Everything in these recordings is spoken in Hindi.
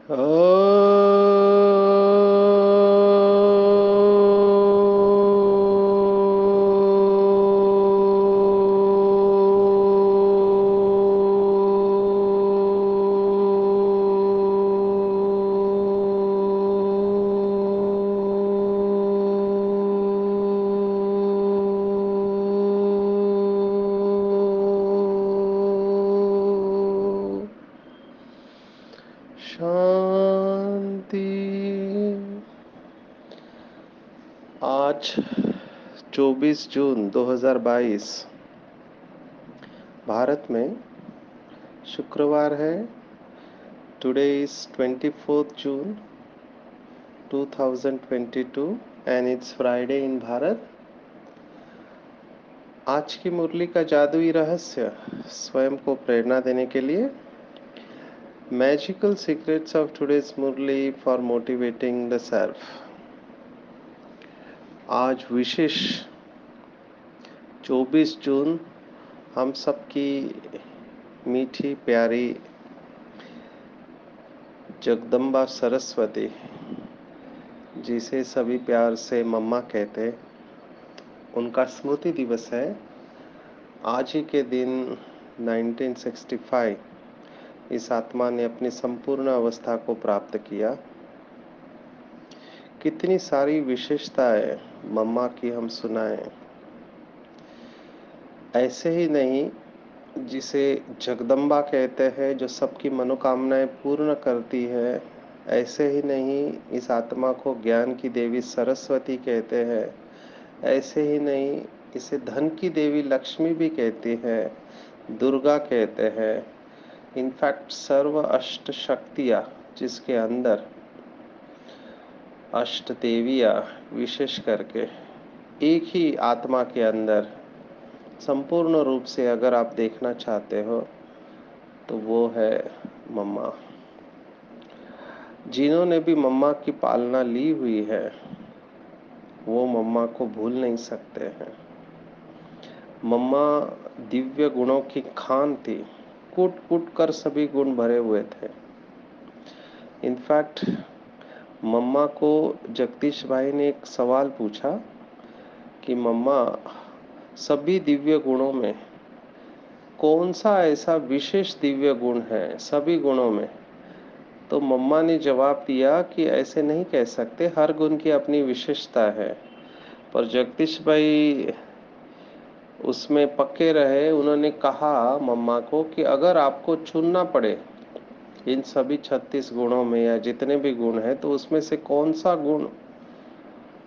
ओ शांति। आज 24 जून 2022 भारत में शुक्रवार है। Today is 24th June 2022 and it's Friday in Bharat. आज की मुरली का जादुई रहस्य स्वयं को प्रेरणा देने के लिए magical secrets of today's Murli for motivating the self. आज विशेष 24 जून हम सबकी मीठी प्यारी जगदम्बा सरस्वती, जिसे सभी प्यार से मम्मा कहते, उनका स्मृति दिवस है। आज ही के दिन 1965 इस आत्मा ने अपनी संपूर्ण अवस्था को प्राप्त किया। कितनी सारी विशेषताएं मम्मा की हम सुनाएं। ऐसे ही नहीं, जिसे जगदम्बा कहते हैं, जो सबकी मनोकामनाएं पूर्ण करती है, ऐसे ही नहीं इस आत्मा को ज्ञान की देवी सरस्वती कहते हैं। ऐसे ही नहीं इसे धन की देवी लक्ष्मी भी कहती है, दुर्गा कहते हैं। इनफैक्ट सर्व अष्ट शक्तियां, जिसके अंदर अष्ट देवियां विशेष करके एक ही आत्मा के अंदर संपूर्ण रूप से अगर आप देखना चाहते हो तो वो है मम्मा। जिन्होंने भी मम्मा की पालना ली हुई है वो मम्मा को भूल नहीं सकते हैं। मम्मा दिव्य गुणों की खान थी, कूट कूट कर सभी गुण भरे हुए थे। इनफैक्ट मम्मा को जगदीश भाई ने एक सवाल पूछा कि मम्मा, सभी दिव्य गुणों में कौन सा ऐसा विशेष दिव्य गुण है सभी गुणों में? तो मम्मा ने जवाब दिया कि ऐसे नहीं कह सकते, हर गुण की अपनी विशेषता है। पर जगदीश भाई उसमें पक्के रहे। उन्होंने कहा मम्मा को कि अगर आपको चुनना पड़े इन सभी 36 गुणों में या जितने भी गुण हैं, तो उसमें से कौन सा गुण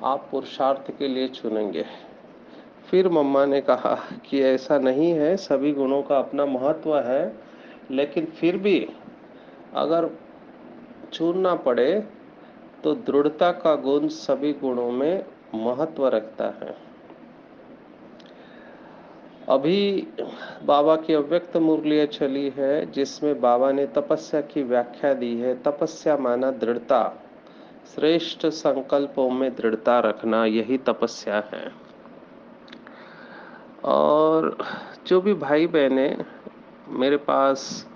आप पुरुषार्थ के लिए चुनेंगे? फिर मम्मा ने कहा कि ऐसा नहीं है, सभी गुणों का अपना महत्व है, लेकिन फिर भी अगर चुनना पड़े तो दृढ़ता का गुण सभी गुणों में महत्व रखता है। अभी बाबा की अव्यक्त मुरलियां चली है, जिसमें बाबा ने तपस्या की व्याख्या दी है। तपस्या माना दृढ़ता, श्रेष्ठ संकल्पों में दृढ़ता रखना, यही तपस्या है। और जो भी भाई बहने मेरे पास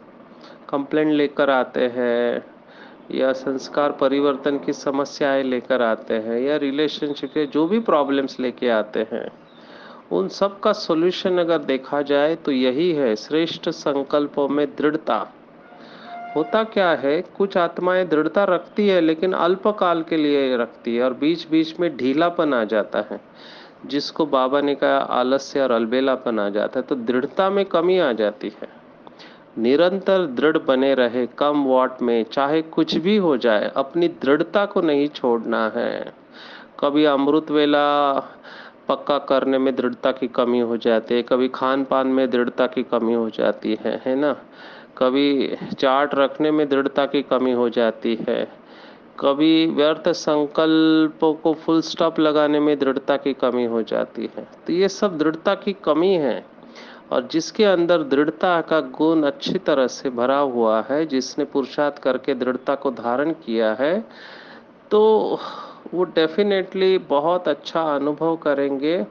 कंप्लेंट लेकर आते हैं या संस्कार परिवर्तन की समस्याएं लेकर आते हैं या रिलेशनशिप के जो भी प्रॉब्लम्स लेके आते हैं, उन सब का सॉल्यूशन अगर देखा जाए तो यही है, श्रेष्ठ संकल्पों में दृढ़ता। होता क्या है, कुछ आत्माएं दृढ़ता रखती है लेकिन अल्पकाल के लिए रखती है और बीच बीच में ढीलापन आ जाता है, जिसको बाबा ने कहा आलस्य और अलबेलापन आ जाता है। तो दृढ़ता में कमी आ जाती है। निरंतर दृढ़ बने रहे, कम वॉट में, चाहे कुछ भी हो जाए, अपनी दृढ़ता को नहीं छोड़ना है। कभी अमृत वेला पक्का करने में दृढ़ता की कमी हो जाती है, कभी खान पान में दृढ़ता की कमी हो जाती है ना? कभी चार्ट रखने में दृढ़ता की कमी हो जाती है, कभी व्यर्थ संकल्पों को फुल स्टॉप लगाने में दृढ़ता की कमी हो जाती है। तो ये सब दृढ़ता की कमी है। और जिसके अंदर दृढ़ता का गुण अच्छी तरह से भरा हुआ है, जिसने पुरुषार्थ करके दृढ़ता को धारण किया है, तो वो डेफिनेटली बहुत अच्छा अनुभव करेंगे।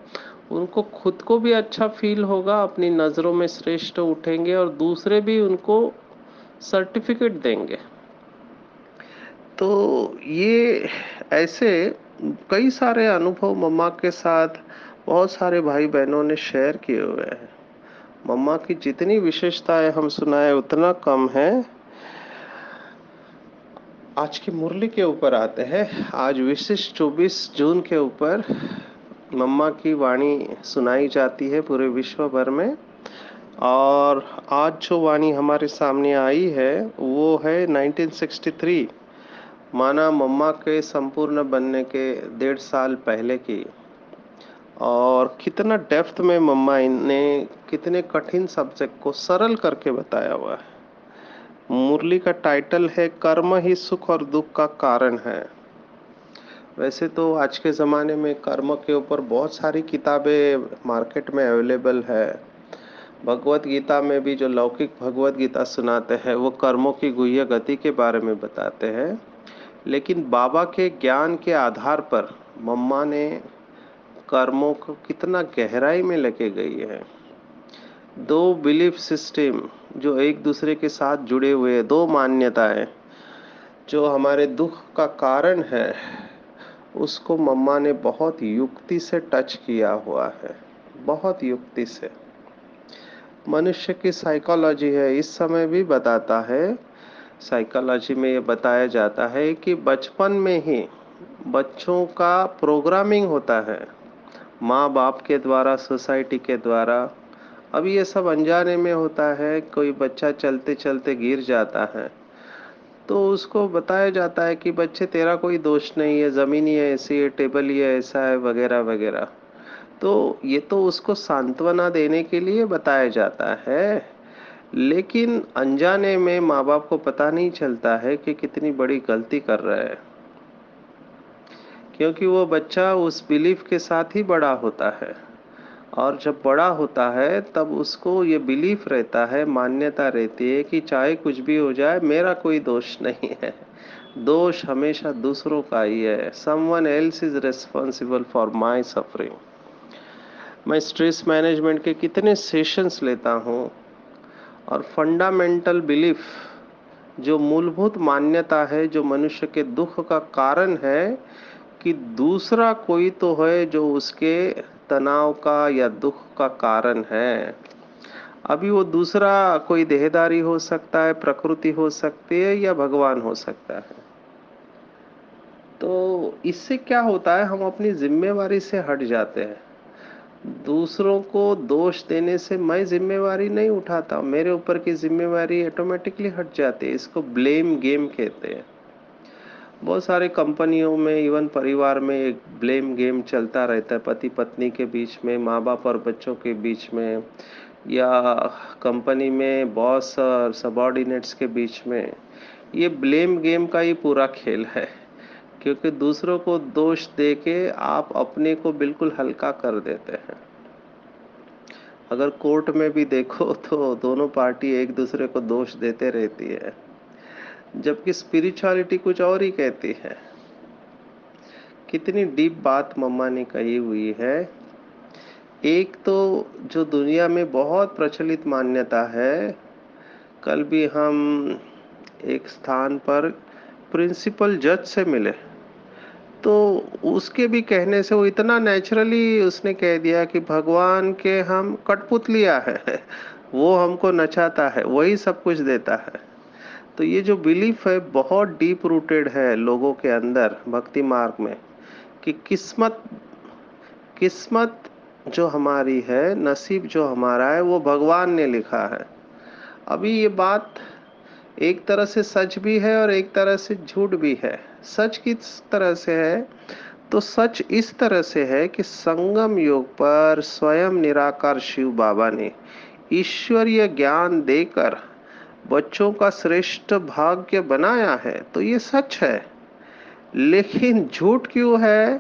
उनको खुद को भी अच्छा फील होगा, अपनी नज़रों में श्रेष्ठ उठेंगे और दूसरे भी उनको सर्टिफिकेट देंगे। तो ये ऐसे कई सारे अनुभव मम्मा के साथ बहुत सारे भाई बहनों ने शेयर किए हुए हैं। मम्मा की जितनी विशेषताएं हम सुनाए उतना कम है। आज की मुरली के ऊपर आते हैं। आज विशिष्ट 24 जून के ऊपर मम्मा की वाणी सुनाई जाती है पूरे विश्व भर में। और आज जो वाणी हमारे सामने आई है वो है 1963, माना मम्मा के संपूर्ण बनने के 1.5 साल पहले की। और कितना डेप्थ में मम्मा ने कितने कठिन सब्जेक्ट को सरल करके बताया हुआ है। मुरली का टाइटल है कर्म ही सुख और दुख का कारण है। वैसे तो आज के ज़माने में कर्म के ऊपर बहुत सारी किताबें मार्केट में अवेलेबल है। भगवत गीता में भी जो लौकिक भगवत गीता सुनाते हैं वो कर्मों की गुह्य गति के बारे में बताते हैं। लेकिन बाबा के ज्ञान के आधार पर मम्मा ने कर्मों को कितना गहराई में लेके गई है। दो बिलीफ सिस्टम जो एक दूसरे के साथ जुड़े हुए, दो मान्यताएं जो हमारे दुख का कारण है, उसको मम्मा ने बहुत युक्ति से टच किया हुआ है, बहुत युक्ति से। मनुष्य की साइकोलॉजी है इस समय भी बताता है। साइकोलॉजी में ये बताया जाता है कि बचपन में ही बच्चों का प्रोग्रामिंग होता है, माँ बाप के द्वारा, सोसाइटी के द्वारा। अभी ये सब अनजाने में होता है। कोई बच्चा चलते चलते गिर जाता है तो उसको बताया जाता है कि बच्चे तेरा कोई दोष नहीं है, ज़मीन ही ऐसी है, टेबल ही ऐसा है, वगैरह वगैरह। तो ये तो उसको सांत्वना देने के लिए बताया जाता है। लेकिन अनजाने में माँ बाप को पता नहीं चलता है कि कितनी बड़ी गलती कर रहा है, क्योंकि वो बच्चा उस बिलीफ के साथ ही बड़ा होता है। और जब बड़ा होता है तब उसको ये बिलीफ रहता है, मान्यता रहती है कि चाहे कुछ भी हो जाए मेरा कोई दोष नहीं है, दोष हमेशा दूसरों का ही है। Someone else is responsible for my suffering. मैं स्ट्रेस मैनेजमेंट के कितने सेशंस लेता हूँ और फंडामेंटल बिलीफ, जो मूलभूत मान्यता है, जो मनुष्य के दुख का कारण है कि दूसरा कोई तो है जो उसके तनाव का या दुख का कारण है। अभी वो दूसरा कोई देहदारी हो सकता है, प्रकृति हो सकती है, या भगवान हो सकता है। तो इससे क्या होता है, हम अपनी जिम्मेवारी से हट जाते हैं। दूसरों को दोष देने से मैं जिम्मेवारी नहीं उठाता, मेरे ऊपर की जिम्मेवारी ऑटोमेटिकली हट जाती है। इसको ब्लेम गेम कहते हैं। बहुत सारे कंपनियों में, इवन परिवार में एक ब्लेम गेम चलता रहता है, पति पत्नी के बीच में, माँ बाप और बच्चों के बीच में, या कंपनी में बॉस और सबॉर्डिनेट्स के बीच में। ये ब्लेम गेम का ही पूरा खेल है, क्योंकि दूसरों को दोष देके आप अपने को बिल्कुल हल्का कर देते हैं। अगर कोर्ट में भी देखो तो दोनों पार्टी एक दूसरे को दोष देते रहती है, जबकि स्पिरिचुअलिटी कुछ और ही कहती है। कितनी डीप बात मम्मा ने कही हुई है। एक तो जो दुनिया में बहुत प्रचलित मान्यता है, कल भी हम एक स्थान पर प्रिंसिपल जज से मिले तो उसके भी कहने से वो इतना नेचुरली उसने कह दिया कि भगवान के हम कठपुतलियां है, वो हमको नचाता है, वही सब कुछ देता है। तो ये जो बिलीफ है बहुत डीप रूटेड है लोगों के अंदर भक्ति मार्ग में, कि किस्मत किस्मत जो हमारी है, नसीब जो हमारा है, वो भगवान ने लिखा है। अभी ये बात एक तरह से सच भी है और एक तरह से झूठ भी है। सच किस तरह से है, तो सच इस तरह से है कि संगम योग पर स्वयं निराकार शिव बाबा ने ईश्वरीय ज्ञान देकर बच्चों का श्रेष्ठ भाग्य बनाया है, तो ये सच है। लेकिन झूठ क्यों है,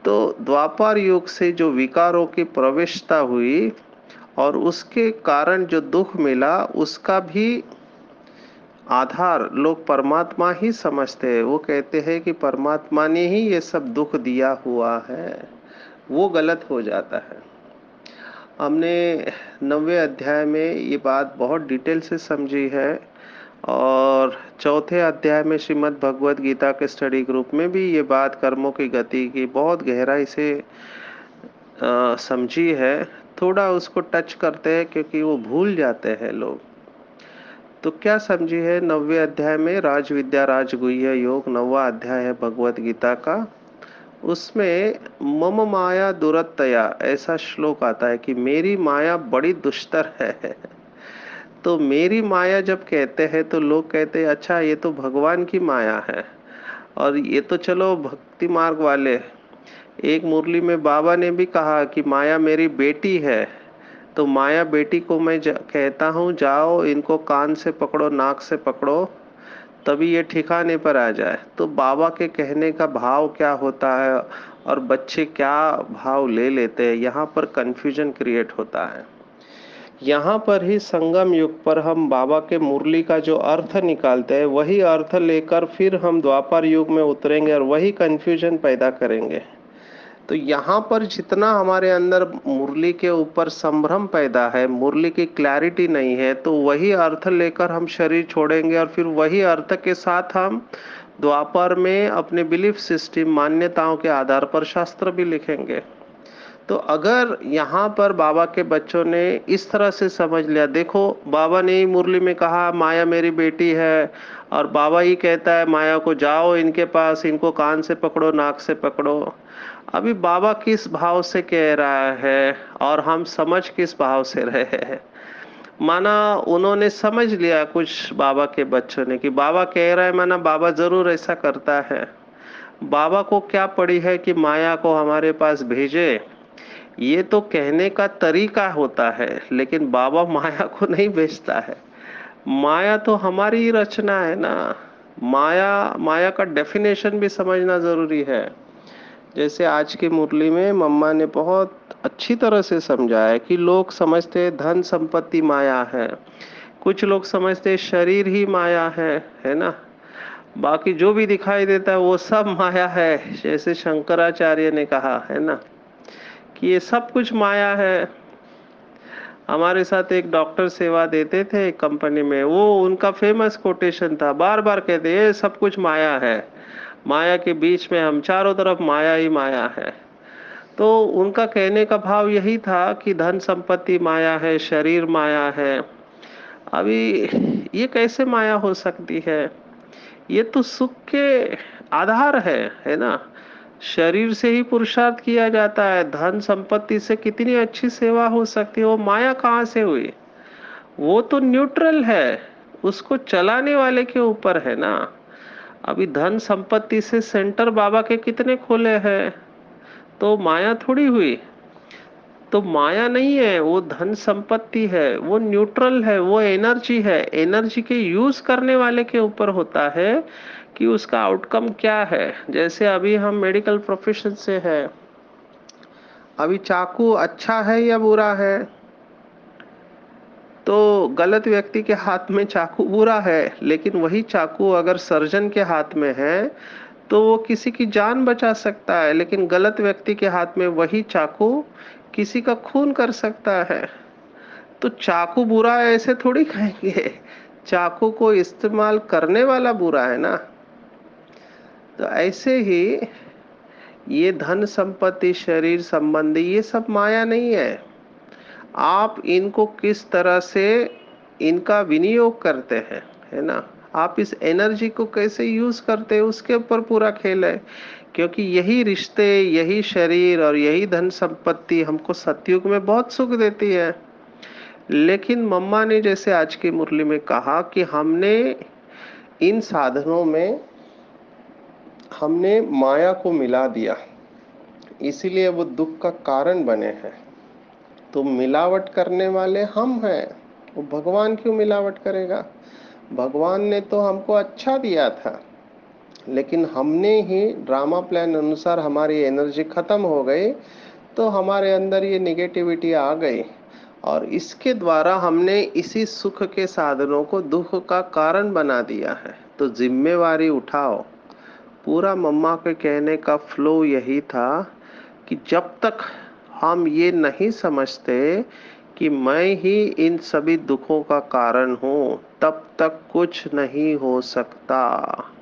तो द्वापर युग से जो विकारों की प्रवेशता हुई और उसके कारण जो दुख मिला, उसका भी आधार लोग परमात्मा ही समझते हैं। वो कहते हैं कि परमात्मा ने ही ये सब दुख दिया हुआ है, वो गलत हो जाता है। हमने 90वें अध्याय में ये बात बहुत डिटेल से समझी है और चौथे अध्याय में श्रीमद् भगवद गीता के स्टडी ग्रुप में भी ये बात कर्मों की गति की बहुत गहराई से समझी है। थोड़ा उसको टच करते हैं क्योंकि वो भूल जाते हैं लोग। तो क्या समझी है 9वें अध्याय में, राज विद्या राजगुह्य योग 9वां अध्याय है भगवद गीता का। उसमें मम माया दुरत्तया ऐसा श्लोक आता है कि मेरी माया बड़ी दुष्टर है। तो मेरी माया जब कहते हैं तो लोग कहते हैं अच्छा ये तो भगवान की माया है, और ये तो चलो भक्ति मार्ग वाले। एक मुरली में बाबा ने भी कहा कि माया मेरी बेटी है। तो माया बेटी को मैं कहता हूँ जाओ इनको कान से पकड़ो, नाक से पकड़ो, तभी ये ठिकाने पर आ जाए। तो बाबा के कहने का भाव क्या होता है और बच्चे क्या भाव ले लेते हैं, यहाँ पर कंफ्यूजन क्रिएट होता है। यहाँ पर ही संगम युग पर हम बाबा के मुरली का जो अर्थ निकालते हैं वही अर्थ लेकर फिर हम द्वापर युग में उतरेंगे और वही कंफ्यूजन पैदा करेंगे। तो यहाँ पर जितना हमारे अंदर मुरली के ऊपर संभ्रम पैदा है, मुरली की क्लैरिटी नहीं है, तो वही अर्थ लेकर हम शरीर छोड़ेंगे और फिर वही अर्थ के साथ हम द्वापर में अपने बिलीफ सिस्टम, मान्यताओं के आधार पर शास्त्र भी लिखेंगे। तो अगर यहाँ पर बाबा के बच्चों ने इस तरह से समझ लिया, देखो बाबा ने ही मुरली में कहा माया मेरी बेटी है, और बाबा ही कहता है माया को जाओ इनके पास, इनको कान से पकड़ो, नाक से पकड़ो। अभी बाबा किस भाव से कह रहा है और हम समझ किस भाव से रहे हैं। माना उन्होंने समझ लिया कुछ बाबा के बच्चों ने कि बाबा कह रहा है, माना बाबा जरूर ऐसा करता है। बाबा को क्या पड़ी है कि माया को हमारे पास भेजे, ये तो कहने का तरीका होता है, लेकिन बाबा माया को नहीं भेजता है। माया तो हमारी ही रचना है ना। माया माया का डेफिनेशन भी समझना जरूरी है। जैसे आज की मुरली में मम्मा ने बहुत अच्छी तरह से समझाया है कि लोग समझते हैं धन संपत्ति माया है, कुछ लोग समझते हैं शरीर ही माया है ना। बाकी जो भी दिखाई देता है वो सब माया है। जैसे शंकराचार्य ने कहा है ना कि ये सब कुछ माया है। हमारे साथ एक डॉक्टर सेवा देते थे एक कंपनी में, वो उनका फेमस कोटेशन था, बार बार कहते ये सब कुछ माया है, माया के बीच में हम, चारों तरफ माया ही माया है। तो उनका कहने का भाव यही था कि धन संपत्ति माया है, शरीर माया है। अभी ये कैसे माया हो सकती है? ये तो सुख के आधार है ना। शरीर से ही पुरुषार्थ किया जाता है, धन संपत्ति से कितनी अच्छी सेवा हो सकती है, वो माया कहाँ से हुई? वो तो न्यूट्रल है, उसको चलाने वाले के ऊपर है ना। अभी धन संपत्ति से सेंटर बाबा के कितने खोले हैं, तो माया थोड़ी हुई। तो माया नहीं है, वो धन संपत्ति है, वो न्यूट्रल है, वो एनर्जी है। एनर्जी के यूज करने वाले के ऊपर होता है कि उसका आउटकम क्या है। जैसे अभी हम मेडिकल प्रोफेशन से है, अभी चाकू अच्छा है या बुरा है? तो गलत व्यक्ति के हाथ में चाकू बुरा है, लेकिन वही चाकू अगर सर्जन के हाथ में है तो वो किसी की जान बचा सकता है, लेकिन गलत व्यक्ति के हाथ में वही चाकू किसी का खून कर सकता है। तो चाकू बुरा है ऐसे थोड़ी कहेंगे, चाकू को इस्तेमाल करने वाला बुरा है ना। तो ऐसे ही ये धन संपत्ति, शरीर संबंधी, ये सब माया नहीं है। आप इनको किस तरह से इनका विनियोग करते हैं, है ना। आप इस एनर्जी को कैसे यूज करते हैं उसके ऊपर पूरा खेल है। क्योंकि यही रिश्ते, यही शरीर और यही धन संपत्ति हमको सतयुग में बहुत सुख देती है। लेकिन मम्मा ने जैसे आज की मुरली में कहा कि हमने इन साधनों में हमने माया को मिला दिया, इसीलिए वो दुख का कारण बने हैं। तो मिलावट करने वाले हम हैं, वो भगवान क्यों मिलावट करेगा? भगवान ने तो हमको अच्छा दिया था, लेकिन हमने ही ड्रामा प्लान अनुसार हमारी एनर्जी खत्म हो गई, तो हमारे अंदर ये निगेटिविटी आ गई, और इसके द्वारा हमने इसी सुख के साधनों को दुख का कारण बना दिया है। तो जिम्मेवारी उठाओ। पूरा मम्मा के कहने का फ्लो यही था कि जब तक हम ये नहीं समझते कि मैं ही इन सभी दुखों का कारण हूँ, तब तक कुछ नहीं हो सकता।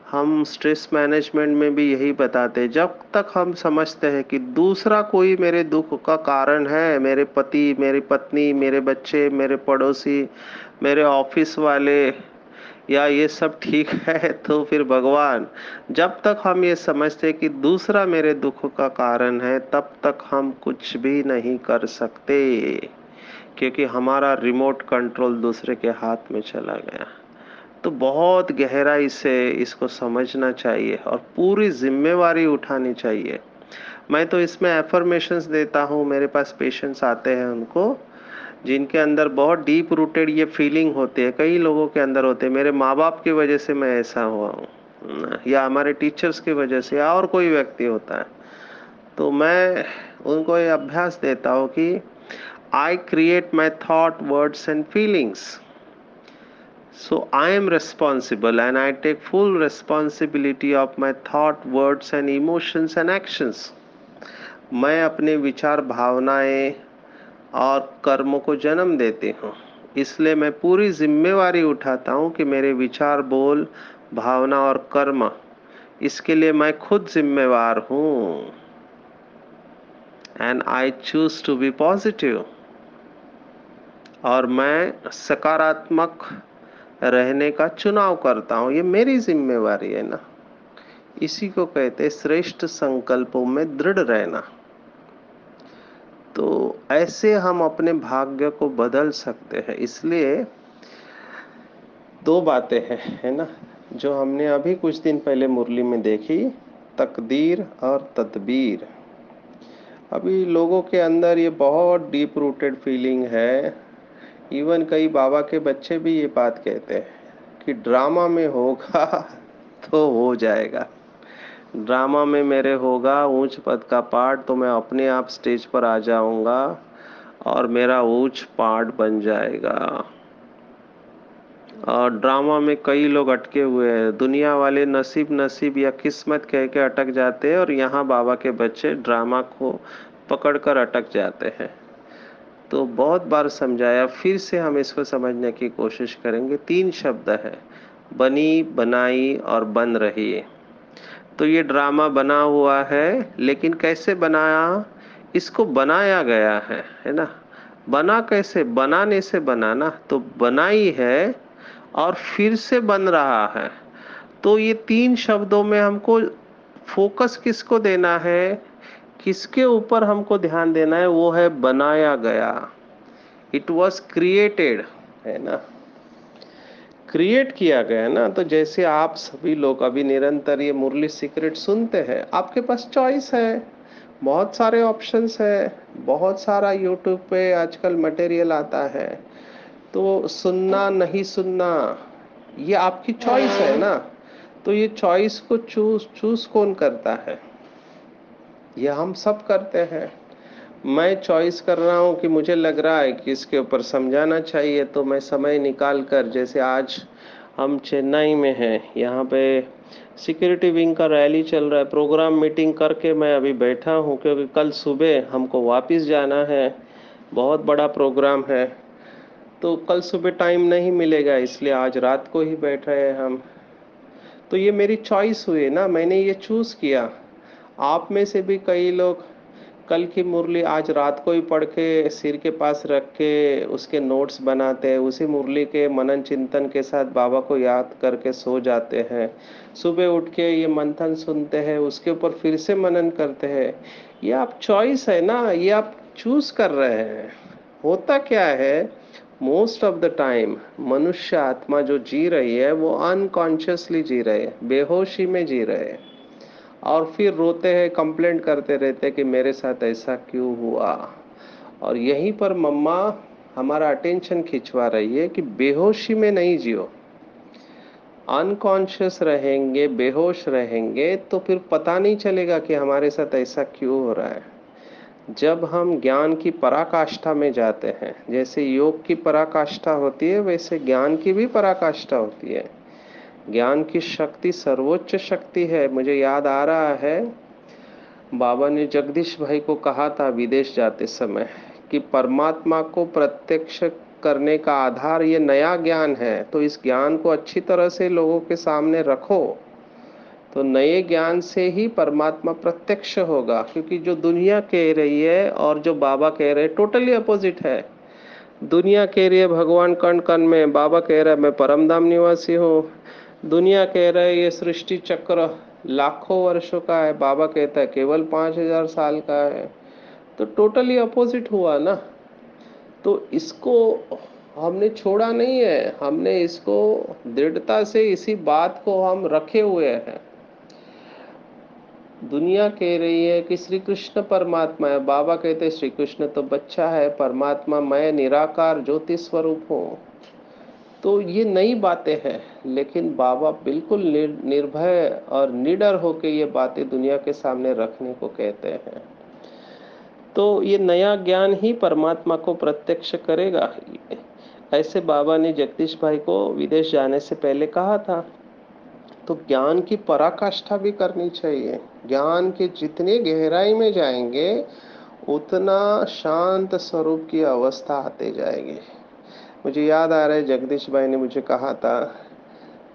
हम स्ट्रेस मैनेजमेंट में भी यही बताते हैं, जब तक हम समझते हैं कि दूसरा कोई मेरे दुख का कारण है, मेरे पति, मेरी पत्नी, मेरे बच्चे, मेरे पड़ोसी, मेरे ऑफिस वाले, या ये सब ठीक है, तो फिर भगवान, जब तक हम ये समझते कि दूसरा मेरे दुख का कारण है, तब तक हम कुछ भी नहीं कर सकते, क्योंकि हमारा रिमोट कंट्रोल दूसरे के हाथ में चला गया। तो बहुत गहराई से इसको समझना चाहिए और पूरी जिम्मेवारी उठानी चाहिए। मैं तो इसमें एफर्मेशंस देता हूँ, मेरे पास पेशेंट्स आते हैं, उनको जिनके अंदर बहुत डीप रूटेड ये फीलिंग होती है, कई लोगों के अंदर होते हैं, मेरे माँ बाप की वजह से मैं ऐसा हुआ हूँ, या हमारे टीचर्स की वजह से, या और कोई व्यक्ति होता है, तो मैं उनको ये अभ्यास देता हूँ कि I create my thought, words and feelings, so I am responsible and I take full responsibility of my thought, words and emotions and actions. मैं अपने विचार, भावनाएं और कर्मों को जन्म देती हूँ, इसलिए मैं पूरी जिम्मेवारी उठाता हूँ कि मेरे विचार, बोल, भावना और कर्म, इसके लिए मैं खुद जिम्मेवार हूँ। And I choose to be positive, और मैं सकारात्मक रहने का चुनाव करता हूँ, ये मेरी जिम्मेवारी है ना। इसी को कहते हैं श्रेष्ठ संकल्पों में दृढ़ रहना। तो ऐसे हम अपने भाग्य को बदल सकते हैं। इसलिए दो बातें हैं, है ना, जो हमने अभी कुछ दिन पहले मुरली में देखी, तकदीर और तदबीर। अभी लोगों के अंदर ये बहुत डीप रूटेड फीलिंग है, इवन कई बाबा के बच्चे भी ये बात कहते हैं कि ड्रामा में होगा तो हो जाएगा, ड्रामा में मेरे होगा ऊंच पद का पाठ, तो मैं अपने आप स्टेज पर आ जाऊंगा और मेरा ऊंच पाठ बन जाएगा। और ड्रामा में कई लोग अटके हुए हैं, दुनिया वाले नसीब नसीब या किस्मत कह के अटक जाते हैं, और यहाँ बाबा के बच्चे ड्रामा को पकड़कर अटक जाते हैं। तो बहुत बार समझाया, फिर से हम इसको समझने की कोशिश करेंगे। तीन शब्द है, बनी, बनाई और बन रही है। तो ये ड्रामा बना हुआ है, लेकिन कैसे बनाया, इसको बनाया गया है ना। बना कैसे, बनाने से बना ना, तो बनाई है और फिर से बन रहा है। तो ये तीन शब्दों में हमको फोकस किसको देना है, किसके ऊपर हमको ध्यान देना है, वो है बनाया गया। इट वॉज क्रिएटेड, है ना, क्रिएट किया गया है ना। तो जैसे आप सभी लोग अभी निरंतर ये मुरली सीक्रेट सुनते हैं, आपके पास चॉइस है, बहुत सारे ऑप्शंस है, बहुत सारा यूट्यूब पे आजकल मटेरियल आता है, तो सुनना नहीं सुनना ये आपकी चॉइस है ना। तो ये चॉइस को चूज कौन करता है, ये हम सब करते हैं। मैं चॉइस कर रहा हूँ कि मुझे लग रहा है कि इसके ऊपर समझाना चाहिए, तो मैं समय निकाल कर, जैसे आज हम चेन्नई में हैं, यहाँ पे सिक्योरिटी विंग का रैली चल रहा है, प्रोग्राम मीटिंग करके मैं अभी बैठा हूँ, क्योंकि कल सुबह हमको वापस जाना है, बहुत बड़ा प्रोग्राम है, तो कल सुबह टाइम नहीं मिलेगा, इसलिए आज रात को ही बैठ रहे हैं हम। तो ये मेरी चॉइस हुई ना, मैंने ये चूज किया। आप में से भी कई लोग कल की मुरली आज रात को ही पढ़ के सिर के पास रख के उसके नोट्स बनाते हैं, उसी मुरली के मनन चिंतन के साथ बाबा को याद करके सो जाते हैं, सुबह उठ के ये मंथन सुनते हैं, उसके ऊपर फिर से मनन करते हैं। ये आप चॉइस है ना, ये आप चूज कर रहे हैं। होता क्या है, मोस्ट ऑफ द टाइम मनुष्य आत्मा जो जी रही है वो अनकॉन्शियसली जी रहे है, बेहोशी में जी रहे हैं, और फिर रोते हैं, कंप्लेंट करते रहते हैं कि मेरे साथ ऐसा क्यों हुआ। और यहीं पर मम्मा हमारा अटेंशन खिंचवा रही है कि बेहोशी में नहीं जियो, अनकॉन्शियस रहेंगे, बेहोश रहेंगे, तो फिर पता नहीं चलेगा कि हमारे साथ ऐसा क्यों हो रहा है। जब हम ज्ञान की पराकाष्ठा में जाते हैं, जैसे योग की पराकाष्ठा होती है, वैसे ज्ञान की भी पराकाष्ठा होती है। ज्ञान की शक्ति सर्वोच्च शक्ति है। मुझे याद आ रहा है, बाबा ने जगदीश भाई को कहा था विदेश जाते समय कि परमात्मा को प्रत्यक्ष करने का आधार ये नया ज्ञान है, तो इस ज्ञान को अच्छी तरह से लोगों के सामने रखो, तो नए ज्ञान से ही परमात्मा प्रत्यक्ष होगा। क्योंकि जो दुनिया कह रही है और जो बाबा कह रहे हैं टोटली अपोजिट है। दुनिया कह रही है भगवान कण कण में, बाबा कह रहा है मैं परम धाम निवासी हूँ। दुनिया कह रहा है ये सृष्टि चक्र लाखों वर्षों का है, बाबा कहता है केवल 5,000 साल का है। तो टोटली अपोजिट हुआ ना। तो इसको हमने छोड़ा नहीं है, हमने इसको दृढ़ता से इसी बात को हम रखे हुए हैं। दुनिया कह रही है कि श्री कृष्ण परमात्मा है, बाबा कहते हैं श्री कृष्ण तो बच्चा है, परमात्मा मैं निराकार ज्योति स्वरूप हूँ। तो ये नई बातें हैं, लेकिन बाबा बिल्कुल निर्भय और निडर होकर ये बातें दुनिया के सामने रखने को कहते हैं। तो ये नया ज्ञान ही परमात्मा को प्रत्यक्ष करेगा। ऐसे बाबा ने जगदीश भाई को विदेश जाने से पहले कहा था। तो ज्ञान की पराकाष्ठा भी करनी चाहिए। ज्ञान के जितने गहराई में जाएंगे उतना शांत स्वरूप की अवस्था आते जाएगी। मुझे याद आ रहा है जगदीश भाई ने मुझे कहा था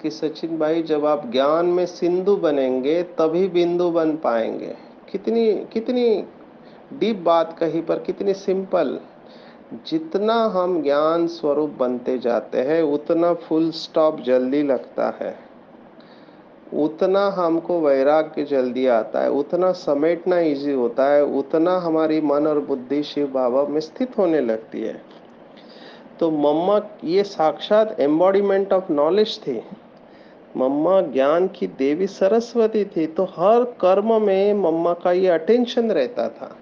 कि सचिन भाई जब आप ज्ञान में सिंधु बनेंगे तभी बिंदु बन पाएंगे। कितनी कितनी डीप बात कही, पर कितनी सिंपल। जितना हम ज्ञान स्वरूप बनते जाते हैं उतना फुल स्टॉप जल्दी लगता है, उतना हमको वैराग्य जल्दी आता है, उतना समेटना इजी होता है, उतना हमारी मन और बुद्धि शिव बाबा में स्थित होने लगती है। तो मम्मा ये साक्षात एम्बॉडीमेंट ऑफ नॉलेज थी। मम्मा ज्ञान की देवी सरस्वती थी। तो हर कर्म में मम्मा का ये अटेंशन रहता था,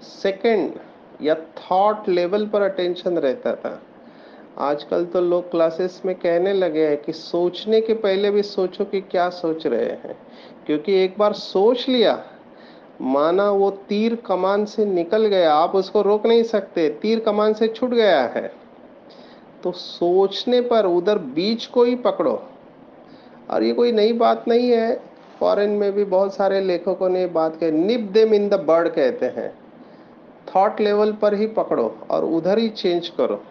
सेकंड या थॉट लेवल पर अटेंशन रहता था। आजकल तो लोग क्लासेस में कहने लगे हैं कि सोचने के पहले भी सोचो कि क्या सोच रहे हैं, क्योंकि एक बार सोच लिया माना वो तीर कमान से निकल गया, आप उसको रोक नहीं सकते, तीर कमान से छूट गया है। तो सोचने पर उधर बीच को ही पकड़ो। और ये कोई नई बात नहीं है, फॉरेन में भी बहुत सारे लेखकों ने बात कही, निप देम इन द बर्ड कहते हैं। थॉट लेवल पर ही पकड़ो और उधर ही चेंज करो।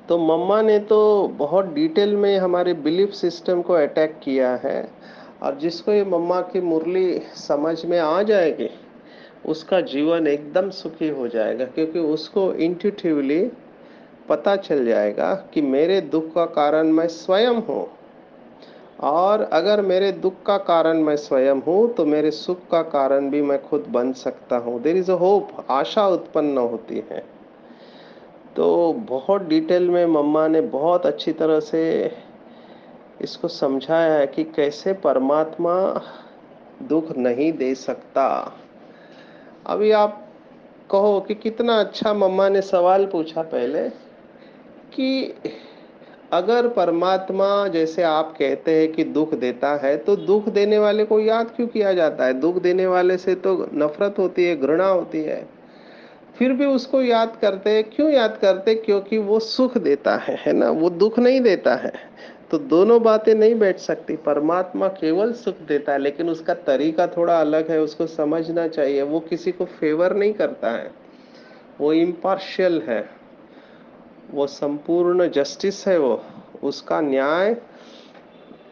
तो मम्मा ने तो बहुत डिटेल में हमारे बिलीफ सिस्टम को अटैक किया है। और जिसको ये मम्मा की मुरली समझ में आ जाएगी उसका जीवन एकदम सुखी हो जाएगा, क्योंकि उसको इंट्यूटिवली पता चल जाएगा कि मेरे दुख का कारण मैं स्वयं हूँ, और अगर मेरे दुख का कारण मैं स्वयं हूँ तो मेरे सुख का कारण भी मैं खुद बन सकता हूँ। देयर इज अ होप, आशा उत्पन्न होती है। तो बहुत डिटेल में मम्मा ने बहुत अच्छी तरह से इसको समझाया है कि कैसे परमात्मा दुख नहीं दे सकता। अभी आप कहो कि कितना अच्छा मम्मा ने सवाल पूछा पहले कि अगर परमात्मा जैसे आप कहते हैं कि दुख देता है, तो दुख देने वाले को याद क्यों किया जाता है? दुख देने वाले से तो नफरत होती है, घृणा होती है, फिर भी उसको याद करते हैं। क्यों याद करते? क्योंकि वो सुख देता है ना, वो दुख नहीं देता है। तो दोनों बातें नहीं बैठ सकती। परमात्मा केवल सुख देता है, लेकिन उसका तरीका थोड़ा अलग है, उसको समझना चाहिए। वो किसी को फेवर नहीं करता है, वो इम्पार्शियल है, वो संपूर्ण जस्टिस है, वो उसका न्याय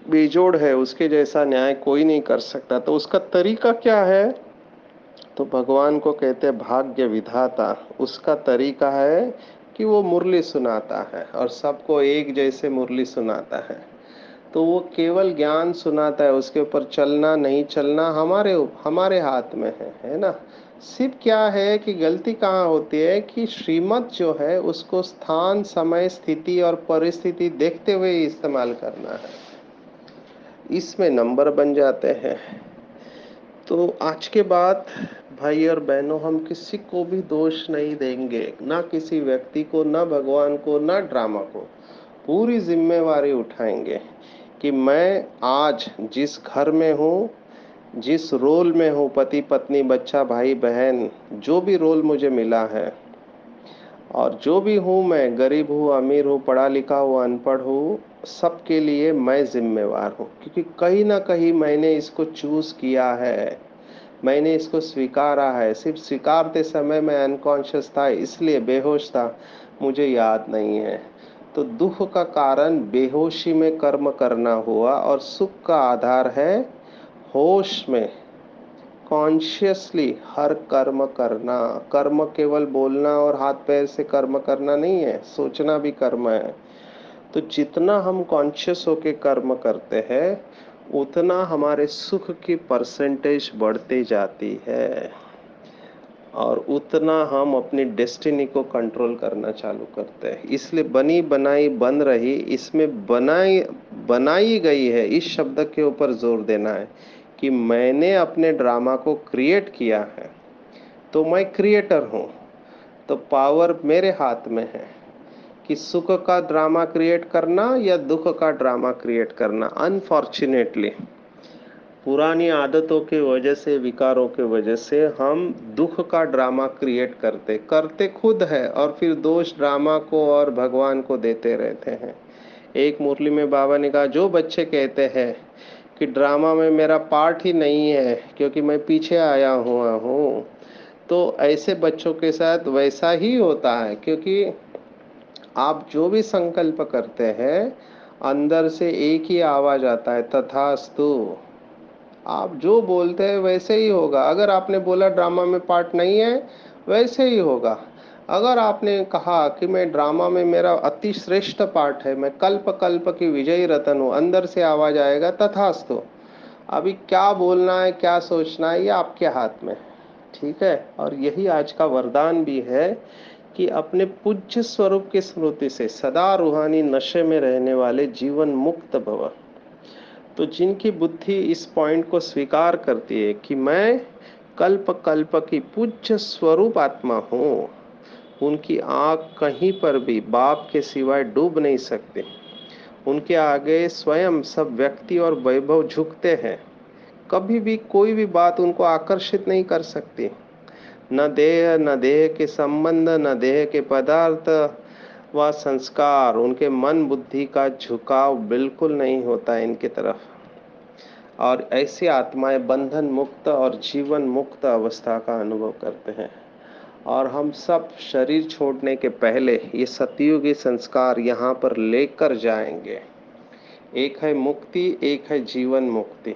बेजोड़ है, उसके जैसा न्याय कोई नहीं कर सकता। तो उसका तरीका क्या है? तो भगवान को कहते हैं भाग्य विधाता। उसका तरीका है कि वो मुरली सुनाता है और सबको एक जैसे मुरली सुनाता है। तो वो केवल ज्ञान सुनाता है, उसके ऊपर चलना नहीं चलना हमारे हाथ में है ना। सिर्फ क्या है कि गलती कहाँ होती है कि श्रीमत जो है उसको स्थान समय स्थिति और परिस्थिति देखते हुए इस्तेमाल करना है, इसमें नंबर बन जाते हैं। तो आज के बाद भाई और बहनों, हम किसी को भी दोष नहीं देंगे, ना किसी व्यक्ति को, ना भगवान को, ना ड्रामा को। पूरी जिम्मेवारी उठाएंगे कि मैं आज जिस घर में हूँ, जिस रोल में हूँ, पति पत्नी बच्चा भाई बहन, जो भी रोल मुझे मिला है, और जो भी हूँ, मैं गरीब हूँ अमीर हूँ पढ़ा लिखा हूँ अनपढ़ हूँ, सबके लिए मैं जिम्मेवार हूँ, क्योंकि कहीं ना कहीं मैंने इसको चूज किया है। मैंने इसको स्वीकारा है। सिर्फ स्वीकारते समय मैं अनकॉन्शियस था, इसलिए बेहोश था, मुझे याद नहीं है। तो दुख का कारण बेहोशी में कर्म करना हुआ, और सुख का आधार है होश में कॉन्शियसली हर कर्म करना। कर्म केवल बोलना और हाथ पैर से कर्म करना नहीं है, सोचना भी कर्म है। तो जितना हम कॉन्शियस होके कर्म करते हैं, उतना हमारे सुख की परसेंटेज बढ़ती जाती है, और उतना हम अपनी डेस्टिनी को कंट्रोल करना चालू करते हैं। इसलिए बनी बनाई बन रही, इसमें बनाई बनाई गई है, इस शब्द के ऊपर जोर देना है कि मैंने अपने ड्रामा को क्रिएट किया है, तो मैं क्रिएटर हूँ। तो पावर मेरे हाथ में है कि सुख का ड्रामा क्रिएट करना या दुख का ड्रामा क्रिएट करना। अनफॉर्चुनेटली पुरानी आदतों की वजह से, विकारों की वजह से हम दुख का ड्रामा क्रिएट करते करते खुद है, और फिर दोष ड्रामा को और भगवान को देते रहते हैं। एक मुरली में बाबा ने कहा, जो बच्चे कहते हैं कि ड्रामा में मेरा पार्ट ही नहीं है क्योंकि मैं पीछे आया हुआ हूँ, तो ऐसे बच्चों के साथ वैसा ही होता है, क्योंकि आप जो भी संकल्प करते हैं, अंदर से एक ही आवाज आता है, तथास्तु। आप जो बोलते हैं वैसे ही होगा। अगर आपने बोला ड्रामा में पार्ट नहीं है, वैसे ही होगा। अगर आपने कहा कि मैं ड्रामा में मेरा अति श्रेष्ठ पार्ट है, मैं कल्प कल्प की विजयी रतन हूँ, अंदर से आवाज आएगा तथास्तु। अभी क्या बोलना है, क्या सोचना है, ये आपके हाथ में। ठीक है। और यही आज का वरदान भी है कि अपने पूज्य स्वरूप की स्मृति से सदा रूहानी नशे में रहने वाले जीवन मुक्त भव। तो जिनकी बुद्धि इस पॉइंट को स्वीकार करती है कि मैं कल्प कल्प की पूज्य स्वरूप आत्मा हूँ, उनकी आंख कहीं पर भी बाप के सिवाय डूब नहीं सकती। उनके आगे स्वयं सब व्यक्ति और वैभव झुकते हैं। कभी भी कोई भी बात उनको आकर्षित नहीं कर सकती। न देह, न देह के संबंध, न देह के पदार्थ व संस्कार, उनके मन बुद्धि का झुकाव बिल्कुल नहीं होता है इनकी तरफ। और ऐसी आत्माएं बंधन मुक्त और जीवन मुक्त अवस्था का अनुभव करते हैं। और हम सब शरीर छोड़ने के पहले ये सतयुगी संस्कार यहाँ पर लेकर जाएंगे। एक है मुक्ति, एक है जीवन मुक्ति।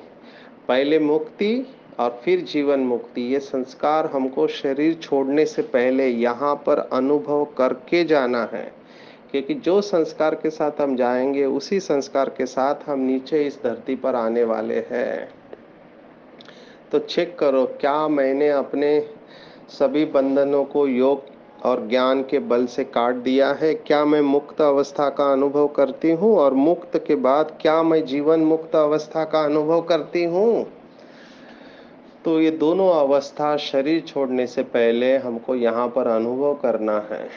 पहले मुक्ति और फिर जीवन मुक्ति, ये संस्कार हमको शरीर छोड़ने से पहले यहाँ पर अनुभव करके जाना है। क्योंकि जो संस्कार के साथ हम जाएंगे, उसी संस्कार के साथ हम नीचे इस धरती पर आने वाले हैं। तो चेक करो, क्या मैंने अपने सभी बंधनों को योग और ज्ञान के बल से काट दिया है? क्या मैं मुक्त अवस्था का अनुभव करती हूँ? और मुक्त के बाद क्या मैं जीवन मुक्त अवस्था का अनुभव करती हूँ? तो ये दोनों अवस्था शरीर छोड़ने से पहले हमको यहाँ पर अनुभव करना है,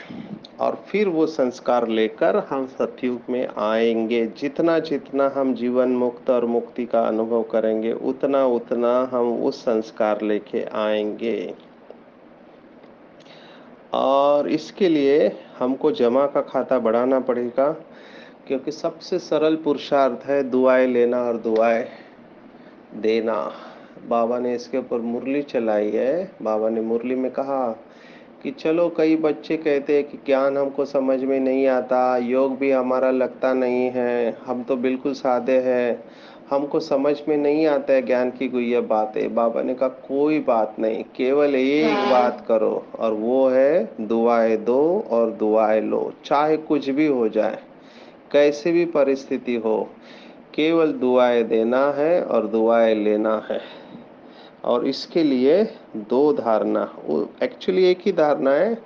और फिर वो संस्कार लेकर हम सतयुग में आएंगे। जितना जितना हम जीवन मुक्त और मुक्ति का अनुभव करेंगे, उतना उतना हम उस संस्कार लेके आएंगे। और इसके लिए हमको जमा का खाता बढ़ाना पड़ेगा, क्योंकि सबसे सरल पुरुषार्थ है दुआएं लेना और दुआएं देना। बाबा ने इसके ऊपर मुरली चलाई है। बाबा ने मुरली में कहा कि चलो, कई बच्चे कहते हैं कि ज्ञान हमको समझ में नहीं आता, योग भी हमारा लगता नहीं है, हम तो बिल्कुल सादे हैं, हमको समझ में नहीं आता है ज्ञान की गुह्य बातें। बाबा ने कहा कोई बात नहीं, केवल एक बात करो, और वो है दुआएं दो और दुआएं लो। चाहे कुछ भी हो जाए, कैसे भी परिस्थिति हो, केवल दुआएं देना है और दुआएं लेना है। और इसके लिए दो धारणा, वो एक्चुअली एक ही धारणा है,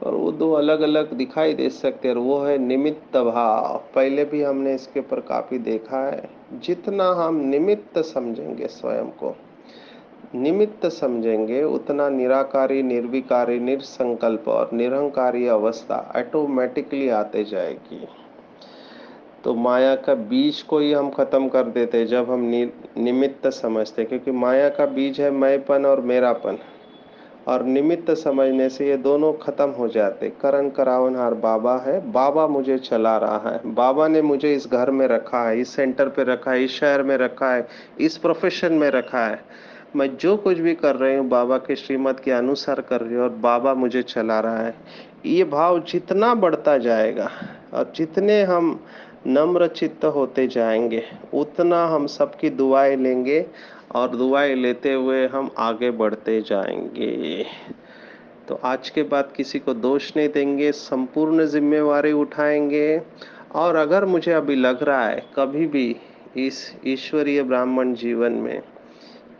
और वो दो अलग अलग दिखाई दे सकते हैं। और वो है निमित्त भाव। पहले भी हमने इसके ऊपर काफी देखा है। जितना हम निमित्त समझेंगे, स्वयं को निमित्त समझेंगे, उतना निराकारी, निर्विकारी, निरसंकल्प और निरहंकारी अवस्था ऑटोमेटिकली आते जाएगी। तो माया का बीज को ही हम खत्म कर देते जब हम निमित्त समझते, क्योंकि माया का बीज है मैंपन और मेरापन, और निमित्त समझने से ये दोनों खत्म हो जाते। करण करावनहार बाबा है, बाबा मुझे चला रहा है, बाबा ने मुझे इस घर में रखा है, इस सेंटर पे रखा है, इस शहर में रखा है, इस प्रोफेशन में रखा है। मैं जो कुछ भी कर रही हूँ बाबा के श्रीमत के अनुसार कर रही हूँ और बाबा मुझे चला रहा है। ये भाव जितना बढ़ता जाएगा और जितने हम नम्र चित्त होते जाएंगे, उतना हम सबकी दुआएं लेंगे और दुआएं लेते हुए हम आगे बढ़ते जाएंगे। तो आज के बाद किसी को दोष नहीं देंगे, संपूर्ण जिम्मेवारी उठाएंगे। और अगर मुझे अभी लग रहा है कभी भी इस ईश्वरीय ब्राह्मण जीवन में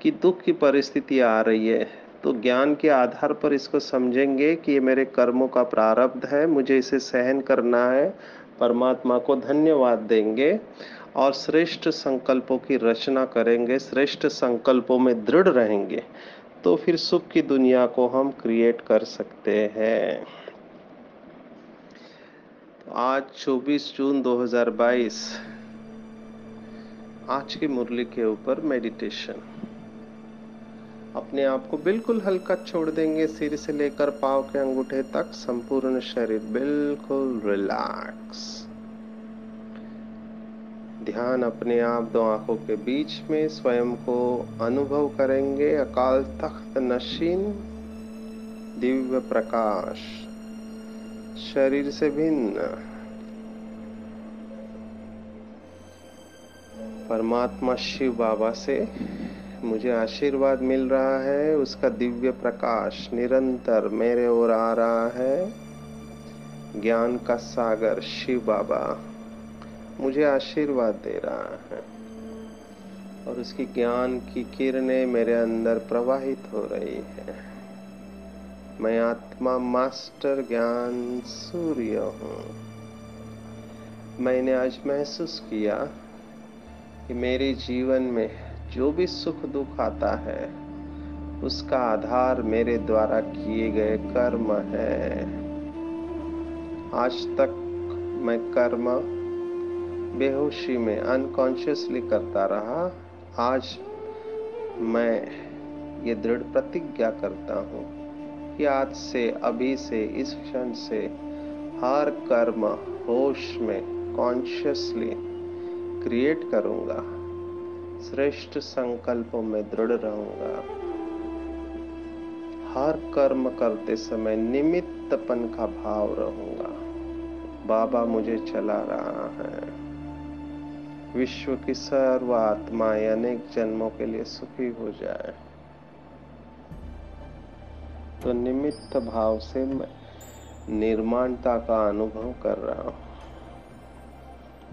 कि दुख की परिस्थिति आ रही है, तो ज्ञान के आधार पर इसको समझेंगे कि ये मेरे कर्मों का प्रारब्ध है, मुझे इसे सहन करना है। परमात्मा को धन्यवाद देंगे और श्रेष्ठ संकल्पों की रचना करेंगे, श्रेष्ठ संकल्पों में दृढ़ रहेंगे, तो फिर सुख की दुनिया को हम क्रिएट कर सकते हैं। तो आज 24 जून 2022, आज की मुरली के ऊपर मेडिटेशन। अपने आप को बिल्कुल हल्का छोड़ देंगे, सिर से लेकर पांव के अंगूठे तक संपूर्ण शरीर बिल्कुल रिलैक्स। ध्यान अपने आप दो आंखों के बीच में स्वयं को अनुभव करेंगे। अकाल तख्त नशीन दिव्य प्रकाश, शरीर से भिन्न परमात्मा शिव बाबा से मुझे आशीर्वाद मिल रहा है। उसका दिव्य प्रकाश निरंतर मेरे ओर आ रहा है। ज्ञान का सागर शिव बाबा मुझे आशीर्वाद दे रहा है और उसकी ज्ञान की किरणें मेरे अंदर प्रवाहित हो रही है। मैं आत्मा मास्टर ज्ञान सूर्य हूँ। मैंने आज महसूस किया कि मेरे जीवन में जो भी सुख दुख आता है, उसका आधार मेरे द्वारा किए गए कर्म है। आज तक मैं कर्म बेहोशी में अनकॉन्शियसली करता रहा। आज मैं ये दृढ़ प्रतिज्ञा करता हूँ कि आज से, अभी से, इस क्षण से हर कर्म होश में कॉन्शियसली क्रिएट करूँगा। श्रेष्ठ संकल्पों में दृढ़ रहूँगा। हर कर्म करते समय निमित्तपन का भाव रहूँगा। बाबा मुझे चला रहा है। विश्व की सर्व आत्माएं अनेक जन्मों के लिए सुखी हो जाए। तो निमित्त भाव से मैं निर्माणता का अनुभव कर रहा हूँ।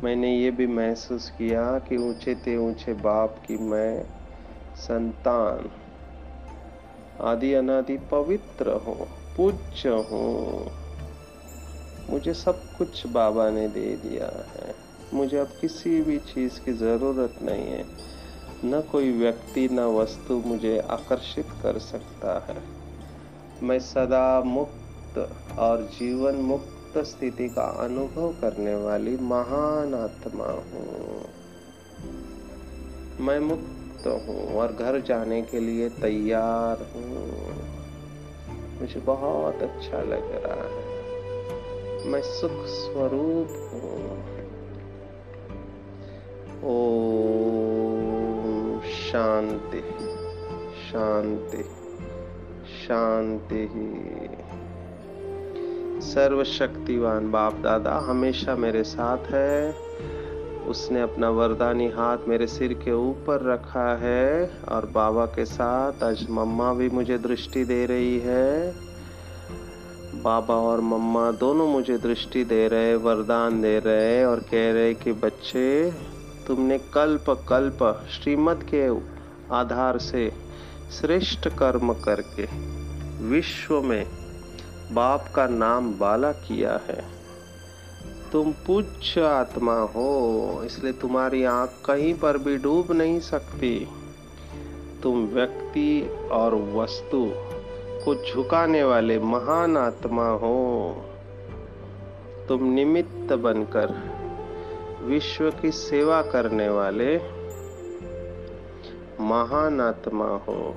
मैंने ये भी महसूस किया कि ऊंचे ते ऊंचे बाप की मैं संतान, आदि अनादि पवित्र हूँ, पूज्य हूँ। मुझे सब कुछ बाबा ने दे दिया है। मुझे अब किसी भी चीज की जरूरत नहीं है। न कोई व्यक्ति न वस्तु मुझे आकर्षित कर सकता है। मैं सदा मुक्त और जीवन मुक्त स्थिति का अनुभव करने वाली महान आत्मा हूँ। मैं मुक्त हूँ और घर जाने के लिए तैयार हूँ। मुझे बहुत अच्छा लग रहा है। मैं सुख स्वरूप हूँ। ओम शांति शांति शांति। सर्वशक्तिवान बाप दादा हमेशा मेरे साथ है। उसने अपना वरदानी हाथ मेरे सिर के ऊपर रखा है और बाबा के साथ आज मम्मा भी मुझे दृष्टि दे रही है। बाबा और मम्मा दोनों मुझे दृष्टि दे रहे, वरदान दे रहे और कह रहे कि बच्चे, तुमने कल्प कल्प श्रीमत के आधार से श्रेष्ठ कर्म करके विश्व में बाप का नाम बाला किया है। तुम पूज्य आत्मा हो, इसलिए तुम्हारी आंख कहीं पर भी डूब नहीं सकती। तुम व्यक्ति और वस्तु को झुकाने वाले महान आत्मा हो। तुम निमित्त बनकर विश्व की सेवा करने वाले महान आत्मा हो।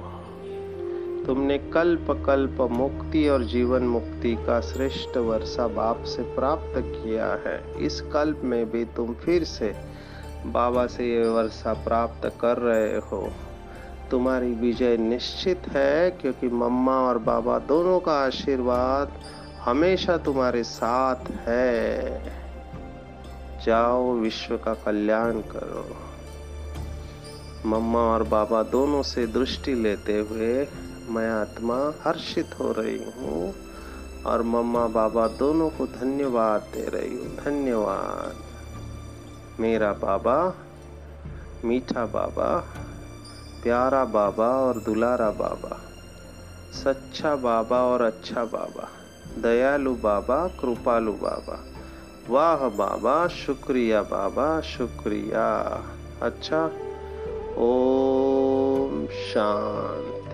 तुमने कल्प कल्प मुक्ति और जीवन मुक्ति का श्रेष्ठ वर्षा बाप से प्राप्त किया है। इस कल्प में भी तुम फिर से बाबा से ये वर्षा प्राप्त कर रहे हो। तुम्हारी विजय निश्चित है, क्योंकि मम्मा और बाबा दोनों का आशीर्वाद हमेशा तुम्हारे साथ है। जाओ, विश्व का कल्याण करो। मम्मा और बाबा दोनों से दृष्टि लेते हुए मैं आत्मा हर्षित हो रही हूँ और मम्मा बाबा दोनों को धन्यवाद दे रही हूँ। धन्यवाद मेरा बाबा, मीठा बाबा, प्यारा बाबा और दुलारा बाबा, सच्चा बाबा और अच्छा बाबा, दयालु बाबा, कृपालु बाबा। वाह बाबा, शुक्रिया बाबा, शुक्रिया। अच्छा, ओम शांति।